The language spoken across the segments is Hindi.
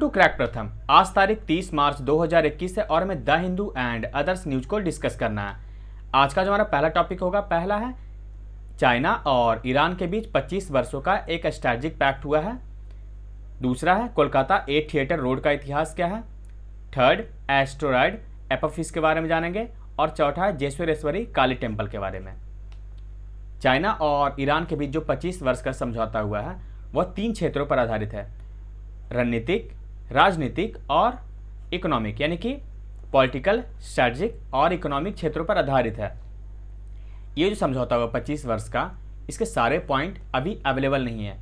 टू क्रैक प्रथम। आज तारीख 30 मार्च 2021 है और हमें the Hindu and others news को डिस्कस करना है। आज का जो हमारा पहला टॉपिक होगा, पहला है चाइना और ईरान के बीच 25 वर्षों का एक स्ट्रैटेजिक पैक्ट हुआ है। दूसरा है कोलकाता 8 थिएटर रोड का इतिहास क्या है। थर्ड, एस्टेरॉयड एपोफिस के बारे में जानेंगे। और चौथा है जेश्वरेश्वरी काली टेम्पल के बारे में। चाइना और ईरान के बीच जो 25 वर्ष का समझौता हुआ है वह 3 क्षेत्रों पर आधारित है, रणनीतिक, राजनीतिक और इकोनॉमिक, यानी कि पॉलिटिकल, स्ट्रैटेजिक और इकोनॉमिक क्षेत्रों पर आधारित है। ये जो समझौता हुआ 25 वर्ष का, इसके सारे पॉइंट अभी अवेलेबल नहीं है,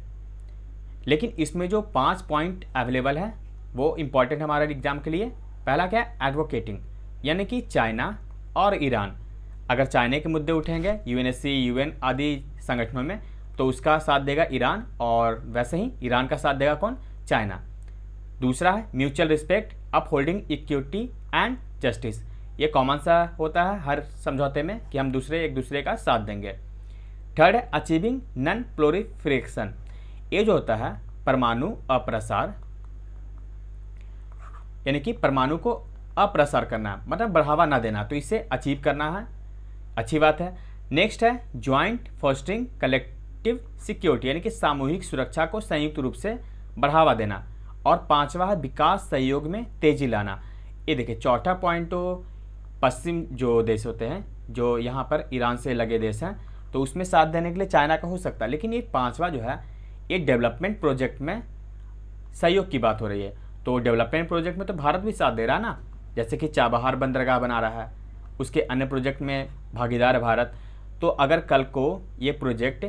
लेकिन इसमें जो 5 पॉइंट अवेलेबल है वो इम्पॉर्टेंट है हमारे एग्जाम के लिए। पहला क्या है, एडवोकेटिंग, यानी कि चाइना और ईरान अगर चाइना के मुद्दे उठेंगे यूएनएससी, यूएन आदि संगठनों में, तो उसका साथ देगा ईरान, और वैसे ही ईरान का साथ देगा कौन, चाइना। दूसरा है mutual respect, upholding equity and justice. ये कॉमन सा होता है हर समझौते में कि हम एक दूसरे का साथ देंगे। थर्ड है अचीविंग नॉन प्रोलिफरेशन। ये जो होता है परमाणु अप्रसार, यानी कि परमाणु को अप्रसार करना, मतलब बढ़ावा ना देना, तो इसे अचीव करना है, अच्छी बात है। नेक्स्ट है ज्वाइंट फोस्टरिंग कलेक्टिव सिक्योरिटी, यानी कि सामूहिक सुरक्षा को संयुक्त रूप से बढ़ावा देना। और पांचवा है विकास सहयोग में तेजी लाना। ये देखिए, चौथा पॉइंट तो पश्चिम जो देश होते हैं, जो यहाँ पर ईरान से लगे देश हैं, तो उसमें साथ देने के लिए चाइना का हो सकता है, लेकिन ये पांचवा जो है ये डेवलपमेंट प्रोजेक्ट में सहयोग की बात हो रही है। तो डेवलपमेंट प्रोजेक्ट में तो भारत भी साथ दे रहा है ना, जैसे कि चाबहार बंदरगाह बना रहा है, उसके अन्य प्रोजेक्ट में भागीदार है भारत। तो अगर कल को ये प्रोजेक्ट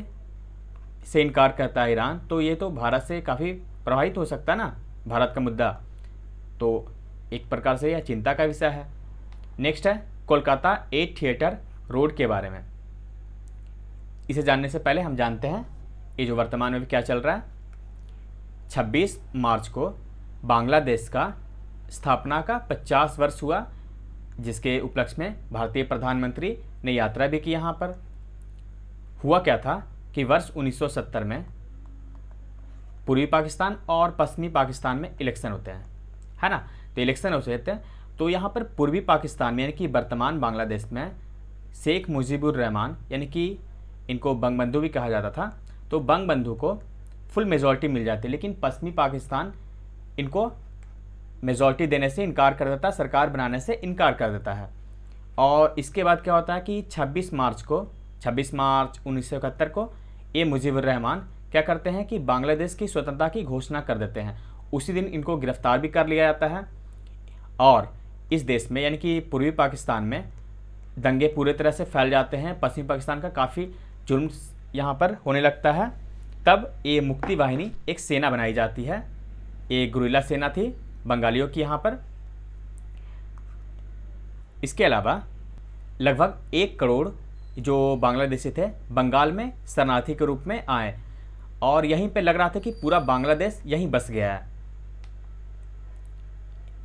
से इनकार करता है ईरान, तो ये तो भारत से काफ़ी प्रभावित हो सकता है ना, भारत का मुद्दा। तो एक प्रकार से यह चिंता का विषय है। नेक्स्ट है कोलकाता 8 थिएटर रोड के बारे में। इसे जानने से पहले हम जानते हैं ये जो वर्तमान में भी क्या चल रहा है। 26 मार्च को बांग्लादेश का स्थापना का 50 वर्ष हुआ, जिसके उपलक्ष्य में भारतीय प्रधानमंत्री ने यात्रा भी की यहाँ पर। हुआ क्या था कि वर्ष 1970 में पूर्वी पाकिस्तान और पश्चिमी पाकिस्तान में इलेक्शन होते हैं, है ना। तो इलेक्शन होते हैं, तो यहाँ पर पूर्वी पाकिस्तान में, यानी कि वर्तमान बांग्लादेश में, शेख मुजीबुर रहमान, यानी कि इनको बंगबंधु भी कहा जाता था, तो बंगबंधु को फुल मेजॉरिटी मिल जाती है, लेकिन पश्चिमी पाकिस्तान इनको मेजॉरिटी देने से इनकार कर देता है, सरकार बनाने से इनकार कर देता है। और इसके बाद क्या होता है कि 26 मार्च 1971 को ये मुजीबुर रहमान क्या करते हैं कि बांग्लादेश की स्वतंत्रता की घोषणा कर देते हैं। उसी दिन इनको गिरफ्तार भी कर लिया जाता है, और इस देश में, यानी कि पूर्वी पाकिस्तान में, दंगे पूरे तरह से फैल जाते हैं। पश्चिमी पाकिस्तान का काफ़ी जुल्म यहाँ पर होने लगता है। तब ये मुक्ति वाहिनी एक सेना बनाई जाती है, ये गुरिल्ला सेना थी बंगालियों की यहाँ पर। इसके अलावा लगभग 1 करोड़ जो बांग्लादेशी थे बंगाल में शरणार्थी के रूप में आए, और यहीं पे लग रहा था कि पूरा बांग्लादेश यहीं बस गया है।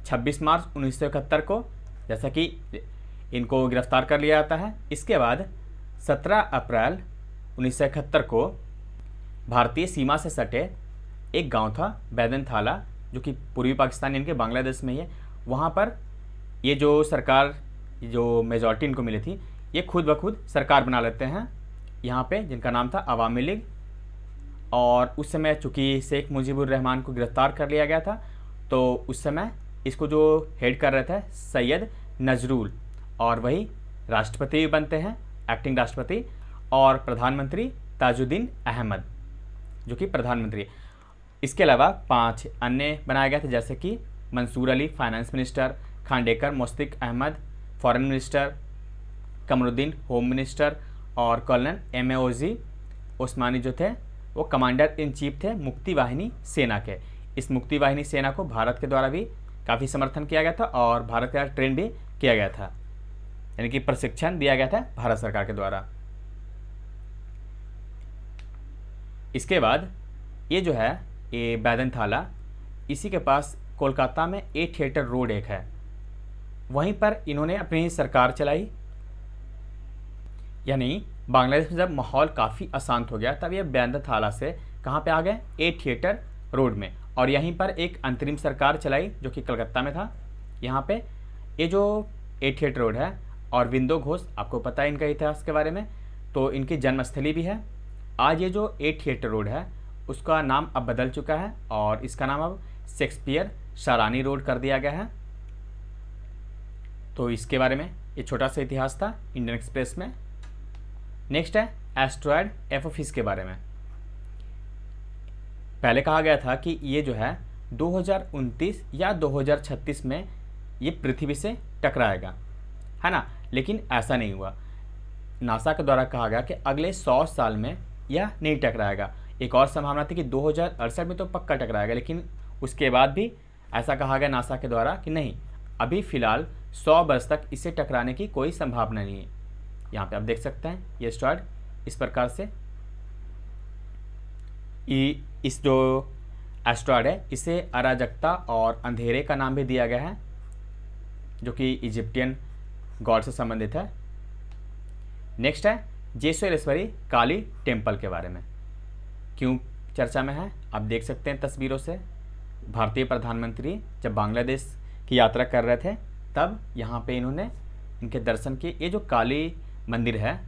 26 मार्च 1971 को जैसा कि इनको गिरफ्तार कर लिया जाता है। इसके बाद 17 अप्रैल 1971 को भारतीय सीमा से सटे एक गांव था बैदन थाला, जो कि पूर्वी पाकिस्तान यानी कि बांग्लादेश में ही है। वहाँ पर ये जो सरकार, जो मेजॉरिटी इनको मिली थी, ये खुद ब खुद सरकार बना लेते हैं यहाँ पे, जिनका नाम था अवामी लीग। और उस समय चूँकि शेख मुजीबुर रहमान को गिरफ्तार कर लिया गया था, तो उस समय इसको जो हेड कर रहे थे सैयद नजरुल, और वही राष्ट्रपति भी बनते हैं, एक्टिंग राष्ट्रपति, और प्रधानमंत्री ताजुद्दीन अहमद, जो कि प्रधानमंत्री। इसके अलावा 5 अन्य बनाए गए थे, जैसे कि Mansoor Ali finance minister, Khandekar Mushtaq Ahmed foreign minister, Qamaruddin home minister, और कर्नल एमएओजी ओस्मानी जो थे वो कमांडर इन चीफ थे मुक्ति वाहिनी सेना के। इस मुक्ति वाहिनी सेना को भारत के द्वारा भी काफ़ी समर्थन किया गया था, और भारत के द्वारा ट्रेन भी किया गया था, यानी कि प्रशिक्षण दिया गया था भारत सरकार के द्वारा। इसके बाद ये जो है ये बैदन थाला, इसी के पास कोलकाता में 8 थिएटर रोड एक है, वहीं पर इन्होंने अपनी सरकार चलाई। यानी बांग्लादेश में जब माहौल काफ़ी अशांत हो गया, तब ये बैदन थाला से कहाँ पे आ गए, 8 थिएटर रोड में, और यहीं पर एक अंतरिम सरकार चलाई जो कि कलकत्ता में था। यहाँ पे ये जो 8 थिएटर रोड है और विंदो घोष, आपको पता है इनका इतिहास के बारे में, तो इनकी जन्मस्थली भी है। आज ये जो 8 थिएटर रोड है उसका नाम अब बदल चुका है और इसका नाम अब शेक्सपियर शारानी रोड कर दिया गया है। तो इसके बारे में ये छोटा सा इतिहास था इंडियन एक्सप्रेस में। नेक्स्ट है एस्ट्रॉयड एपोफिस के बारे में। पहले कहा गया था कि ये जो है 2029 या 2036 में ये पृथ्वी से टकराएगा, है ना, लेकिन ऐसा नहीं हुआ। नासा के द्वारा कहा गया कि अगले 100 साल में यह नहीं टकराएगा। एक और संभावना थी कि 2068 में तो पक्का टकराएगा, लेकिन उसके बाद भी ऐसा कहा गया नासा के द्वारा कि नहीं, अभी फ़िलहाल 100 वर्ष तक इसे टकराने की कोई संभावना नहीं है। यहाँ पे आप देख सकते हैं ये एस्ट्रॉयड इस प्रकार से। इस जो एस्ट्रॉयड है इसे अराजकता और अंधेरे का नाम भी दिया गया है, जो कि इजिप्टियन गॉड से संबंधित है। नेक्स्ट है जेश्वरेश्वरी काली टेम्पल के बारे में। क्यों चर्चा में है आप देख सकते हैं तस्वीरों से। भारतीय प्रधानमंत्री जब बांग्लादेश की यात्रा कर रहे थे तब यहाँ पे इन्होंने इनके दर्शन किए। ये जो काली मंदिर है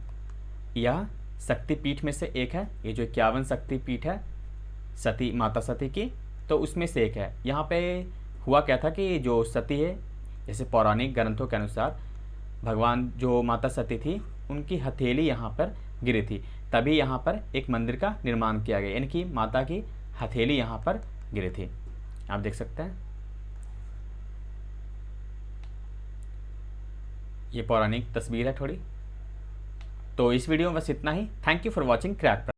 यह शक्तिपीठ में से एक है। ये जो 51 शक्तिपीठ है सती, माता सती की, तो उसमें से एक है। यहाँ पे हुआ क्या था कि जो सती है, जैसे पौराणिक ग्रंथों के अनुसार भगवान जो माता सती थी उनकी हथेली यहाँ पर गिरी थी, तभी यहाँ पर एक मंदिर का निर्माण किया गया, यानी कि माता की हथेली यहाँ पर गिरी थी। आप देख सकते हैं ये पौराणिक तस्वीर है थोड़ी। तो इस वीडियो में बस इतना ही। Thank you for watching crack practice.